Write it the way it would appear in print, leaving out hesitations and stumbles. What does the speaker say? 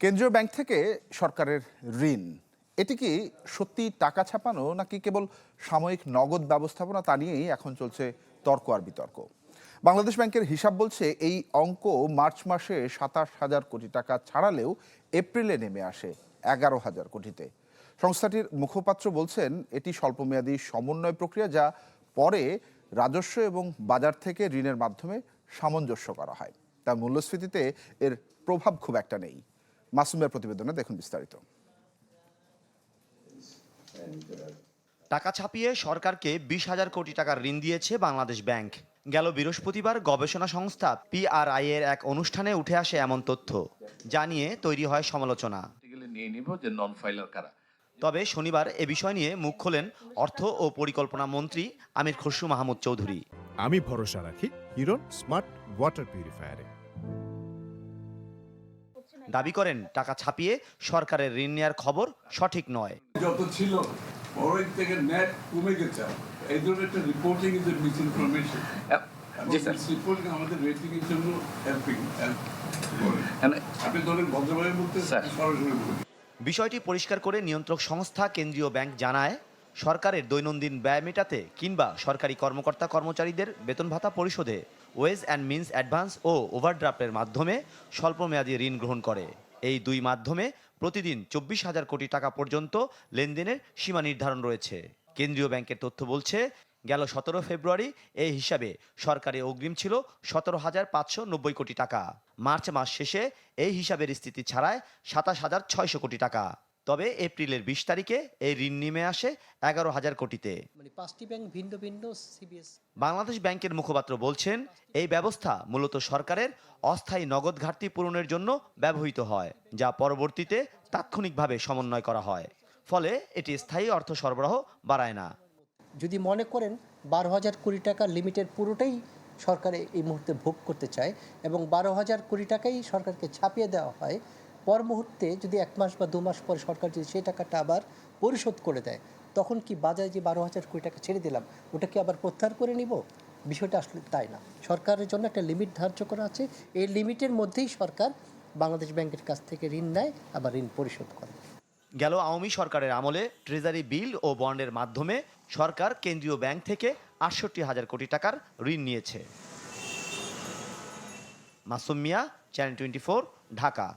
কেন্দ্রীয় ব্যাংক থেকে সরকারের ঋণ, এটি কি সত্যি টাকা ছাপানো নাকি কেবল সাময়িক নগদ ব্যবস্থাপনা, তা নিয়েই এখন চলছে তর্ক আর বিতর্ক। বাংলাদেশ ব্যাংকের হিসাব বলছে এই অঙ্ক মার্চ মাসে ২৭,০০০ কোটি টাকা ছাড়ালেও এপ্রিলে নেমে আসে ১১,০০০ কোটিতে। সংস্থাটির মুখপাত্র বলছেন এটি স্বল্পমেয়াদী সমন্বয় প্রক্রিয়া, যা পরে রাজস্ব এবং বাজার থেকে ঋণের মাধ্যমে সামঞ্জস্য করা হয়। তার মূল্যস্ফীতিতে এর প্রভাব খুব একটা নেই। মাসুমের প্রতিবেদনে দেখুন বিস্তারিত। টাকা ছাপিয়ে সরকারকে ২০,০০০ কোটি টাকার ঋণ দিয়েছে বাংলাদেশ ব্যাংক। গেল বৃহস্পতিবার গবেষণা সংস্থা PRI এর এক অনুষ্ঠানে উঠে আসে এমন তথ্য, যা নিয়ে তৈরি হয় সমালোচনা। তবে শনিবার এ বিষয় নিয়ে মুখ খোলেন অর্থ ও পরিকল্পনা মন্ত্রী আমির খসরু মাহমুদ চৌধুরী। আমি ভরসা রাখি হিরন স্মার্ট ওয়াটার পিউরিফায়ারে। দাবি করেন টাকা ছাপিয়ে সরকারের ঋণ নেওয়ার খবর সঠিক নয়। যত ছিল বড়ই থেকে নেট কমে গেছে, এই ধরনের একটা reporting is miss information. Reporting আমাদের রেটিং এর জন্য হেল্পিং আপনি ধরেন ভদ্রভাবে বলতে সরাসরি বলুন। বিষয়টি পরিষ্কার করে নিয়ন্ত্রক সংস্থা কেন্দ্রীয় ব্যাংক জানায়, সরকারের দৈনন্দিন ব্যয় মেটাতে কিংবা সরকারি কর্মকর্তা কর্মচারীদের বেতন ভাতা পরিশোধে ওয়েজ অ্যান্ড মিনস অ্যাডভান্স ও ওভারড্রাফটের মাধ্যমে স্বল্পমেয়াদী ঋণ গ্রহণ করে। এই দুই মাধ্যমে প্রতিদিন ২৪,০০০ কোটি টাকা পর্যন্ত লেনদেনের সীমা নির্ধারণ রয়েছে। কেন্দ্রীয় ব্যাংকের তথ্য বলছে, গেল ১৭ ফেব্রুয়ারি এই হিসাবে সরকারি অগ্রিম ছিল ১৭,৫৯০ কোটি টাকা। মার্চ মাস শেষে এই হিসাবের স্থিতি ছাড়ায় ২৭,৬০০ কোটি টাকা। তবে এপ্রিলের ২০ তারিখে এই ঋণ নেমে আসে ১১,০০০ কোটিতে। বাংলাদেশ ব্যাংকের মুখপাত্র বলছেন, এই ব্যবস্থা মূলত সরকারের অস্থায়ী নগদ ঘাটতি পূরণের জন্য ব্যবহৃত হয়, যা পরবর্তীতে তাৎক্ষণিকভাবে সমন্বয় করা হয়। ফলে এটি স্থায়ী অর্থ সরবরাহ বাড়ায় না। যদি মনে করেন ১২,০০০ কোটি টাকার লিমিটের পুরোটাই সরকার এই মুহূর্তে ভোগ করতে চায় এবং ১২,০০০ কোটি টাকাই সরকারকে ছাপিয়ে দেওয়া হয়, পর মুহূর্তে যদি ১ মাস বা ২ মাস পরে সরকার যদি সেই টাকাটা আবার পরিশোধ করে দেয়, তখন কি বাজারে যে ১২,০০০ কোটি টাকা ছেড়ে দিলাম ওটা কি আবার প্রত্যাহার করে নিব? বিষয়টা আসলে তাই না। সরকারের জন্য একটা লিমিট ধার্য করা আছে, এই লিমিটের মধ্যেই সরকার বাংলাদেশ ব্যাংকের কাছ থেকে ঋণ নেয়, আবার ঋণ পরিশোধ করে। গেল আওয়ামী সরকারের আমলে ট্রেজারি বিল ও বন্ডের মাধ্যমে সরকার কেন্দ্রীয় ব্যাংক থেকে ৬৮,০০০ কোটি টাকার ঋণ নিয়েছে। মাসুম মিয়া, চ্যানেল 24, ঢাকা।